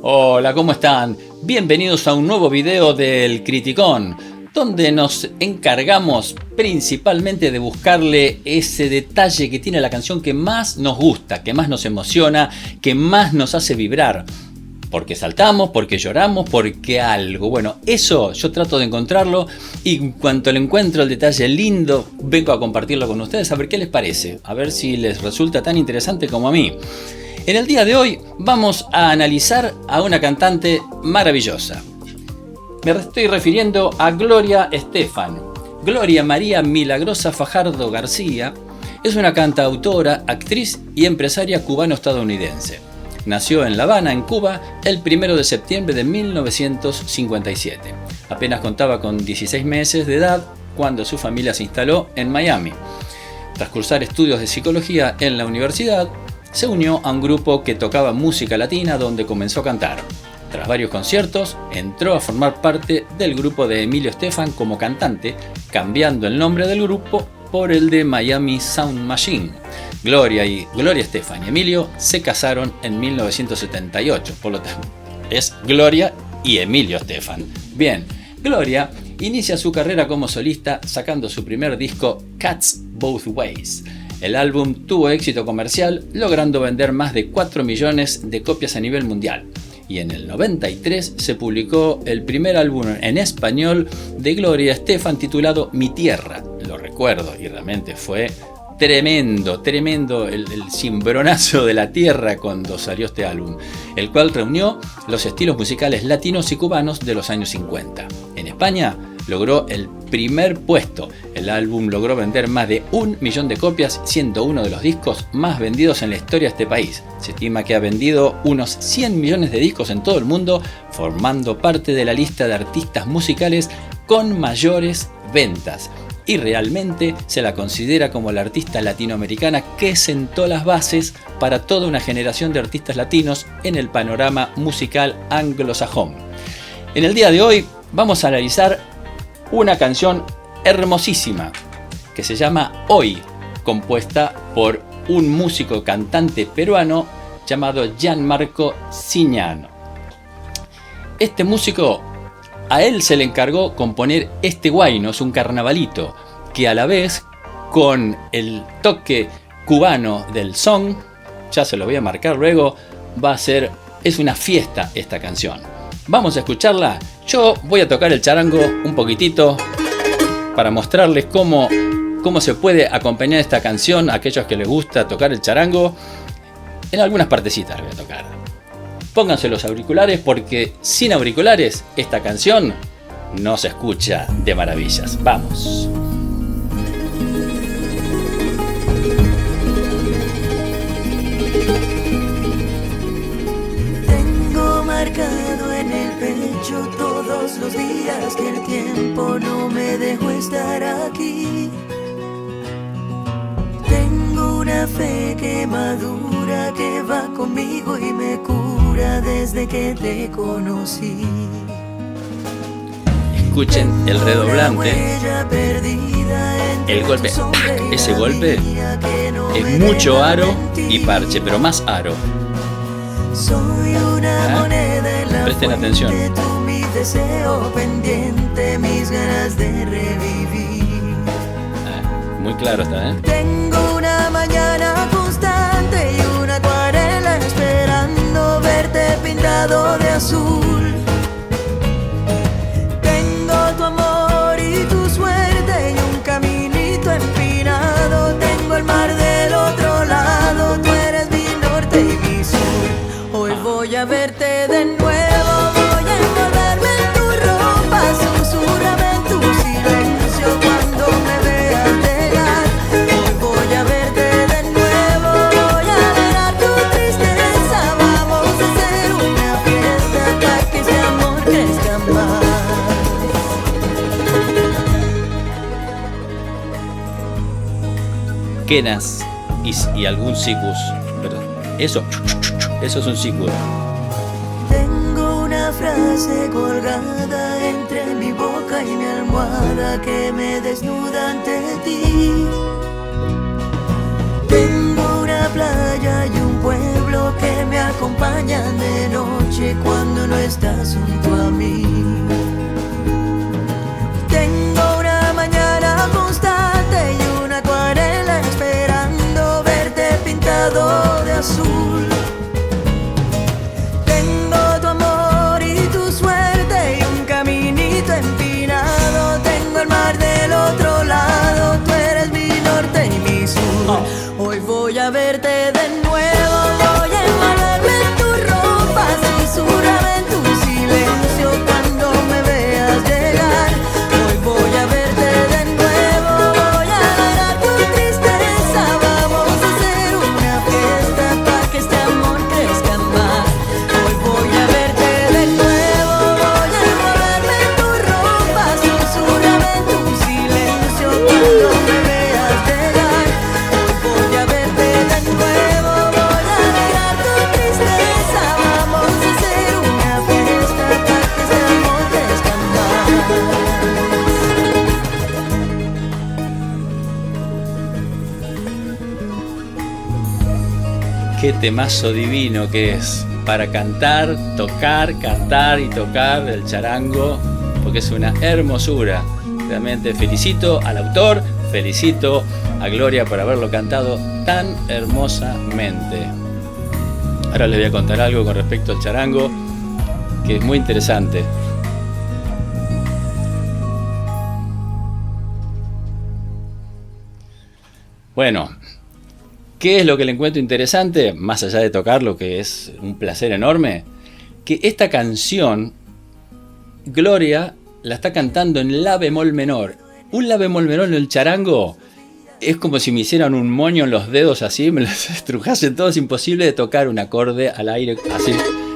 Hola, ¿cómo están? Bienvenidos a un nuevo video del Criticón, donde nos encargamos principalmente de buscarle ese detalle que tiene la canción que más nos gusta, que más nos emociona, que más nos hace vibrar. Porque saltamos, porque lloramos, porque algo. Bueno, eso yo trato de encontrarlo y en cuanto le encuentro el detalle lindo, vengo a compartirlo con ustedes a ver qué les parece, a ver si les resulta tan interesante como a mí. En el día de hoy vamos a analizar a una cantante maravillosa. Me estoy refiriendo a Gloria Estefan. Gloria María Milagrosa Fajardo García es una cantautora, actriz y empresaria cubano-estadounidense. Nació en La Habana, en Cuba, el 1 de septiembre de 1957. Apenas contaba con 16 meses de edad cuando su familia se instaló en Miami. Tras cursar estudios de psicología en la universidad, se unió a un grupo que tocaba música latina donde comenzó a cantar. Tras varios conciertos, entró a formar parte del grupo de Emilio Estefan como cantante, cambiando el nombre del grupo por el de Miami Sound Machine. Gloria Estefan y Emilio se casaron en 1978, por lo tanto es Gloria y Emilio Estefan. Bien, Gloria inicia su carrera como solista sacando su primer disco Cats Both Ways. El álbum tuvo éxito comercial, logrando vender más de 4 millones de copias a nivel mundial. Y en el 93 se publicó el primer álbum en español de Gloria Estefan titulado Mi Tierra. Lo recuerdo y realmente fue tremendo el cimbronazo de la tierra cuando salió este álbum, el cual reunió los estilos musicales latinos y cubanos de los años 50. En España logró el primer puesto. El álbum logró vender más de 1 millón de copias, siendo uno de los discos más vendidos en la historia de este país. Se estima que ha vendido unos 100 millones de discos en todo el mundo, formando parte de la lista de artistas musicales con mayores ventas. Y realmente se la considera como la artista latinoamericana que sentó las bases para toda una generación de artistas latinos en el panorama musical anglosajón. En el día de hoy vamos a analizar una canción hermosísima que se llama Hoy, compuesta por un músico cantante peruano llamado Gianmarco Signano. Este músico, a él se le encargó componer este huayno, es un carnavalito, que a la vez con el toque cubano del son, ya se lo voy a marcar luego, es una fiesta esta canción. Vamos a escucharla. Yo voy a tocar el charango un poquitito para mostrarles cómo se puede acompañar esta canción a aquellos que les gusta tocar el charango. En algunas partecitas voy a tocar. Pónganse los auriculares porque sin auriculares esta canción no se escucha de maravillas. Vamos. Tengo marcado en el pecho todos los días que el tiempo no me dejó estar aquí. Tengo una fe que madura, que va conmigo y me cura desde que te conocí. Escuchen el redoblante, el golpe, ese golpe es mucho aro y parche, pero más aro. Presten atención. Mi deseo pendiente, mis ganas de revivir. Muy claro está, ¿eh? Tengo una mañana constante y una acuarela esperando verte pintado de azul. Tengo tu amor y tu suerte y un caminito empinado. Tengo el mar del otro lado, tú eres mi norte y mi sur. Hoy voy a verte de nuevo, voy a envolverme en tu ropa, susurrame en tu silencio cuando me veas llegar. Hoy voy a verte de nuevo, voy a alegrar tu tristeza. Vamos a hacer una fiesta para que ese amor crezca más. Quenas y algún sicus. Eso es un sicus. Tengo una frase colgada entre mi boca y mi almohada que me desnuda ante ti. Tengo una playa y un pueblo que me acompañan de noche cuando Qué temazo divino que es para cantar, cantar y tocar el charango, porque es una hermosura. Realmente felicito al autor, felicito a Gloria por haberlo cantado tan hermosamente. Ahora les voy a contar algo con respecto al charango que es muy interesante. Bueno, ¿qué es lo que le encuentro interesante? Más allá de tocarlo, que es un placer enorme, que esta canción, Gloria la está cantando en la bemol menor. Un la bemol menor en el charango es como si me hicieran un moño en los dedos así, me los estrujasen todo, es imposible de tocar un acorde al aire así.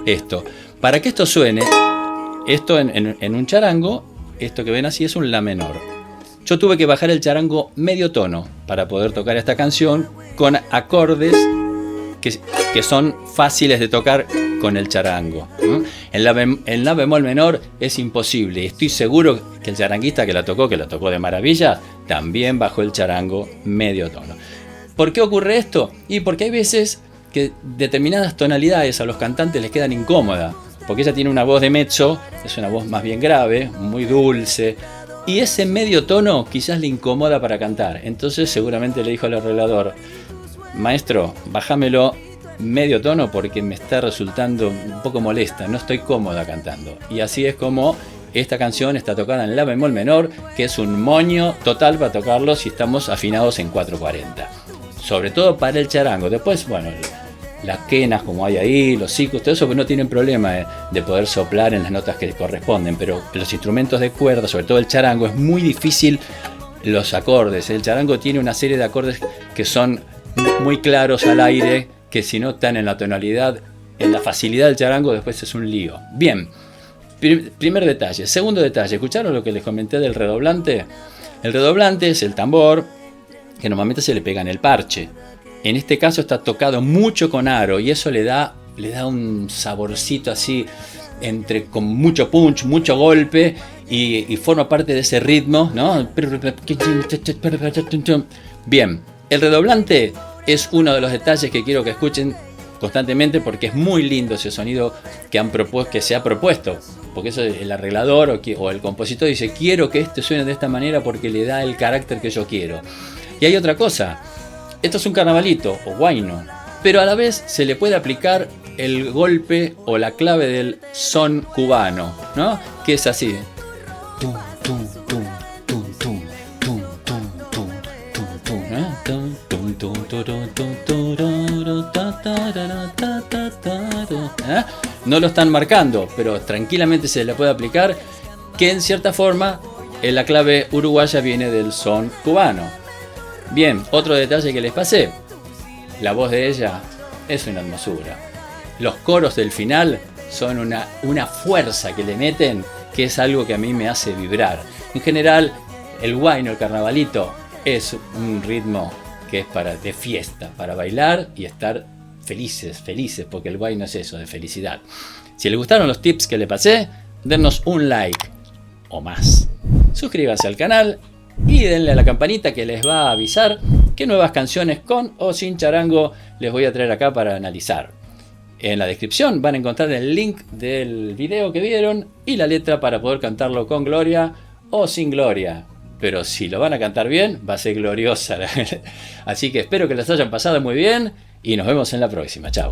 Esto. Para que esto suene, esto en un charango, esto que ven así es un la menor. Yo tuve que bajar el charango medio tono para poder tocar esta canción con acordes que son fáciles de tocar con el charango. En la bemol menor es imposible. Estoy seguro que el charanguista que la tocó de maravilla, también bajó el charango medio tono. ¿Por qué ocurre esto? Y porque hay veces que determinadas tonalidades a los cantantes les quedan incómodas. Porque ella tiene una voz de mezzo, es una voz más bien grave, muy dulce. Y ese medio tono quizás le incomoda para cantar. Entonces seguramente le dijo al arreglador: maestro, bájamelo medio tono porque me está resultando un poco molesta, no estoy cómoda cantando. Y así es como esta canción está tocada en la bemol menor, que es un moño total para tocarlo si estamos afinados en 440. Sobre todo para el charango. Después, bueno, las quenas como hay ahí, los sicus, todo eso, pues no tienen problema de poder soplar en las notas que corresponden, pero los instrumentos de cuerda, sobre todo el charango, es muy difícil los acordes. El charango tiene una serie de acordes que son muy claros al aire, que si no están en la tonalidad, en la facilidad del charango, después es un lío. Bien, primer detalle. Segundo detalle, ¿escucharon lo que les comenté del redoblante? El redoblante es el tambor que normalmente se le pega en el parche. En este caso está tocado mucho con aro y eso le da un saborcito así, con mucho punch, mucho golpe y forma parte de ese ritmo, ¿no? Bien, el redoblante es uno de los detalles que quiero que escuchen constantemente porque es muy lindo ese sonido que se ha propuesto. Porque eso el arreglador o el compositor dice: quiero que este suene de esta manera porque le da el carácter que yo quiero. Y hay otra cosa. Esto es un carnavalito o guayno, pero a la vez se le puede aplicar el golpe o la clave del son cubano, ¿no? Que es así. No lo están marcando, pero tranquilamente se le puede aplicar, que en cierta forma la clave uruguaya viene del son cubano. Bien, otro detalle que les pasé, la voz de ella es una hermosura. Los coros del final son una fuerza que le meten, que es algo que a mí me hace vibrar. En general, el guayno, el carnavalito, es un ritmo que es de fiesta, para bailar y estar felices, porque el guayno es eso, de felicidad. Si les gustaron los tips que le pasé, dennos un like o más. Suscríbanse al canal y denle a la campanita que les va a avisar qué nuevas canciones con o sin charango les voy a traer acá para analizar. En la descripción van a encontrar el link del video que vieron y la letra para poder cantarlo con Gloria o sin Gloria. Pero si lo van a cantar bien, va a ser gloriosa. Así que espero que les hayan pasado muy bien y nos vemos en la próxima. Chao.